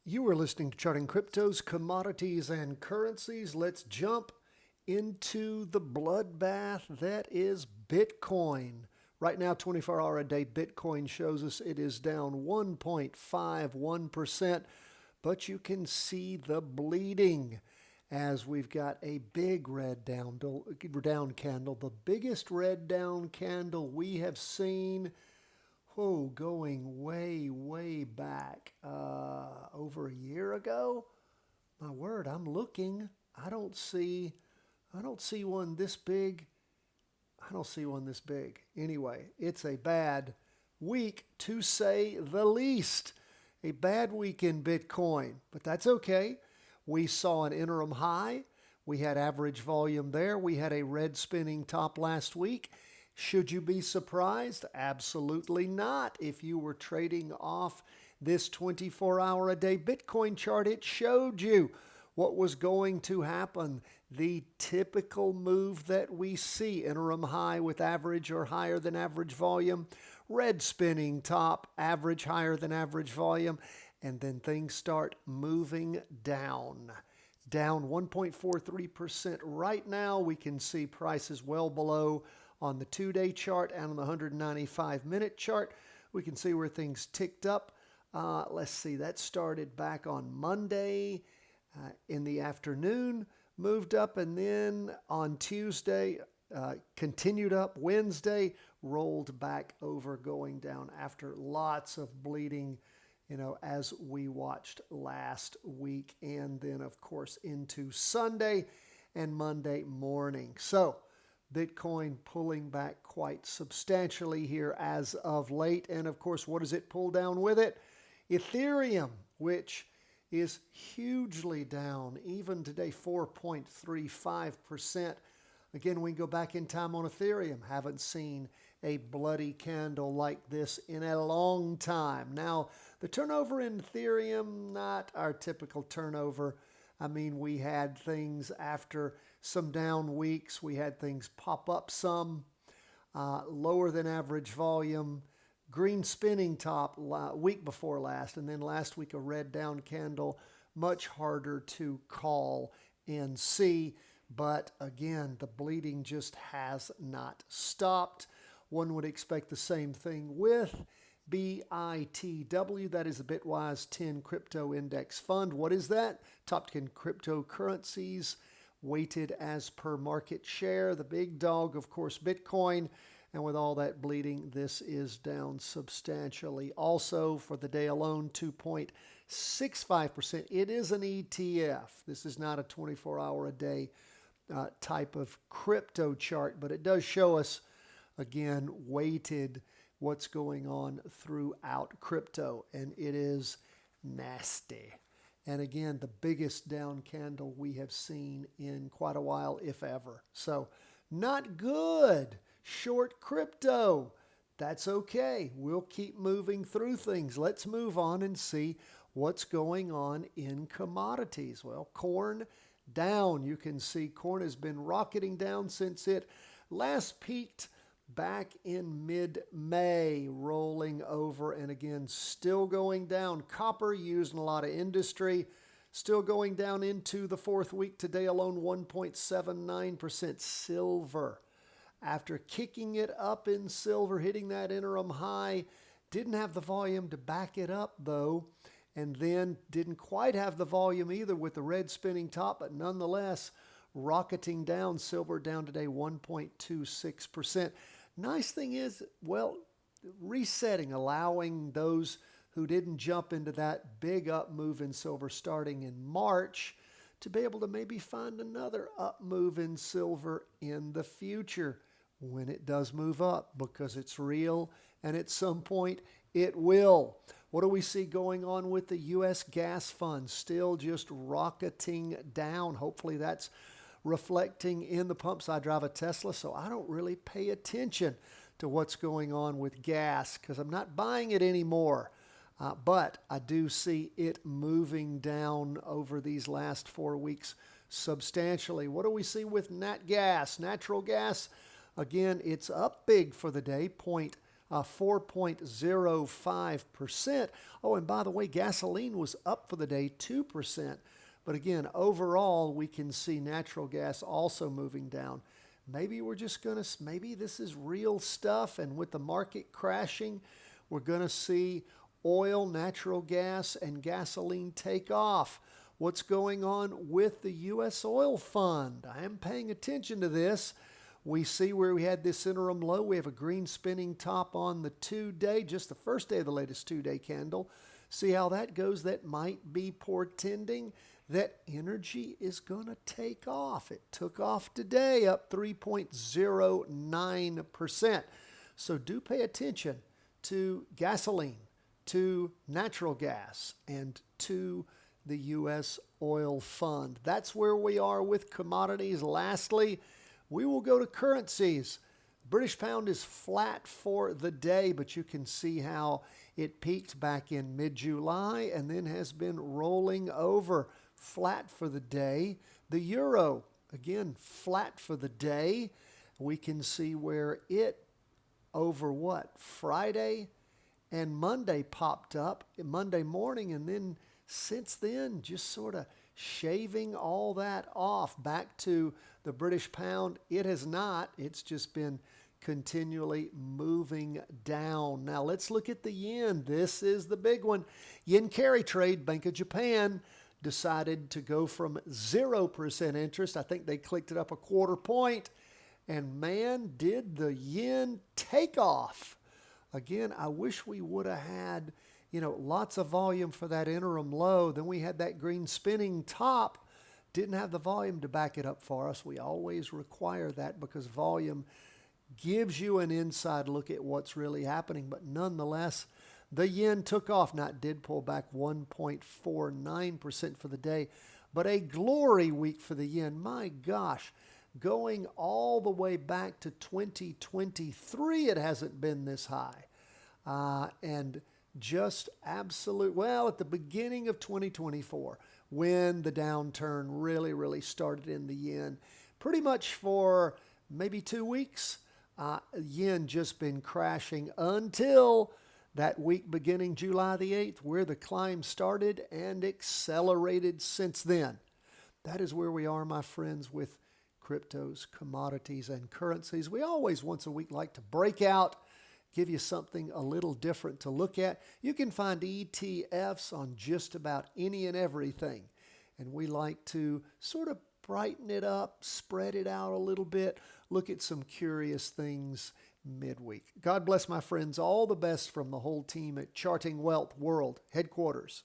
You are listening to Charting Cryptos, Commodities, and Currencies. Let's jump into the bloodbath that is Bitcoin. Right now, 24-hour a day Bitcoin shows us it is down 1.51%, but you can see the bleeding as we've got a big red down candle, the biggest red down candle we have seen. Going way back, over a year ago. My word, I'm looking. I don't see one this big. Anyway, it's a bad week to say the least. A bad week in Bitcoin, but that's okay. We saw an interim high. We had average volume there. We had a red spinning top last week. Should you be surprised? Absolutely not. If you were trading off this 24-hour a day Bitcoin chart, it showed you what was going to happen. The typical move that we see, interim high with average or higher than average volume, red spinning top, average higher than average volume, and then things start moving down. Down 1.43% right now. We can see prices well below on the 2-day chart and on the 195-minute chart. We can see where things ticked up. Let's see, that started back on Monday in the afternoon, moved up, and then on Tuesday, continued up. Wednesday, rolled back over, going down after lots of bleeding, as we watched last week, and then, of course, into Sunday and Monday morning. So, Bitcoin pulling back quite substantially here as of late. And of course, what does it pull down with it? Ethereum, which is hugely down, even today, 4.35%. Again, we can go back in time on Ethereum. Haven't seen a bloody candle like this in a long time. Now, the turnover in Ethereum, not our typical turnover. I mean, we had things after some down weeks. We had things pop up some, lower than average volume, green spinning top week before last, and then last week a red down candle, much harder to call and see. But again, the bleeding just has not stopped. One would expect the same thing with BITW, that is the Bitwise 10 Crypto Index Fund. What is that? Top 10 cryptocurrencies weighted as per market share. The big dog, of course, Bitcoin. And with all that bleeding, this is down substantially. Also, for the day alone, 2.65%. It is an ETF. This is not a 24-hour a day type of crypto chart, but it does show us, again, weighted what's going on throughout crypto, and it is nasty. And again, the biggest down candle we have seen in quite a while, if ever. So, not good. Short crypto. That's okay. We'll keep moving through things. Let's move on and see what's going on in commodities. Well, corn down. You can see corn has been rocketing down since it last peaked back in mid-May, rolling over, and again, still going down. Copper used in a lot of industry, still going down into the fourth week. Today alone, 1.79%. Silver, after kicking it up in silver, hitting that interim high, didn't have the volume to back it up, though, and then didn't quite have the volume either with the red spinning top, but nonetheless, rocketing down. Silver down today 1.26%. Nice thing is, well, resetting, allowing those who didn't jump into that big up move in silver starting in March to be able to maybe find another up move in silver in the future when it does move up, because it's real and at some point it will. What do we see going on with the U.S. gas fund? Still just rocketing down. Hopefully that's reflecting in the pumps. I drive a Tesla, so I don't really pay attention to what's going on with gas because I'm not buying it anymore. But I do see it moving down over these last 4 weeks substantially. What do we see with natural gas? Again, it's up big for the day, 4.05%. Oh, and by the way, gasoline was up for the day 2%. But again, overall, we can see natural gas also moving down. Maybe maybe this is real stuff, and with the market crashing, we're going to see oil, natural gas, and gasoline take off. What's going on with the U.S. oil fund? I am paying attention to this. We see where we had this interim low. We have a green spinning top on the 2-day, just the first day of the latest 2-day candle. See how that goes. That might be portending that energy is going to take off. It took off today, up 3.09%. So do pay attention to gasoline, to natural gas, and to the U.S. oil fund. That's where we are with commodities. Lastly, we will go to currencies. British pound is flat for the day, but you can see how it peaked back in mid-July and then has been rolling over. Flat for the day. The euro, again, flat for the day. We can see where it over Friday and Monday popped up, Monday morning, and then since then just sort of shaving all that off back to the British pound. It has not. It's just been continually moving down. Now let's look at the yen. This is the big one. Yen carry trade, Bank of Japan decided to go from 0% interest. I think they clicked it up a 1/4 point. And man, did the yen take off. Again, I wish we would have had, lots of volume for that interim low. Then we had that green spinning top. Didn't have the volume to back it up for us. We always require that because volume gives you an inside look at what's really happening. But nonetheless, the yen took off. Now, it did pull back 1.49% for the day, but a glory week for the yen. My gosh, going all the way back to 2023, it hasn't been this high. And just absolute, at the beginning of 2024, when the downturn really started in the yen, pretty much for maybe 2 weeks, yen just been crashing until that week beginning July the 8th, where the climb started and accelerated since then. That is where we are, my friends, with cryptos, commodities, and currencies. We always once a week like to break out, give you something a little different to look at. You can find ETFs on just about any and everything. And we like to sort of brighten it up, spread it out a little bit, look at some curious things midweek. God bless, my friends. All the best from the whole team at Charting Wealth World Headquarters.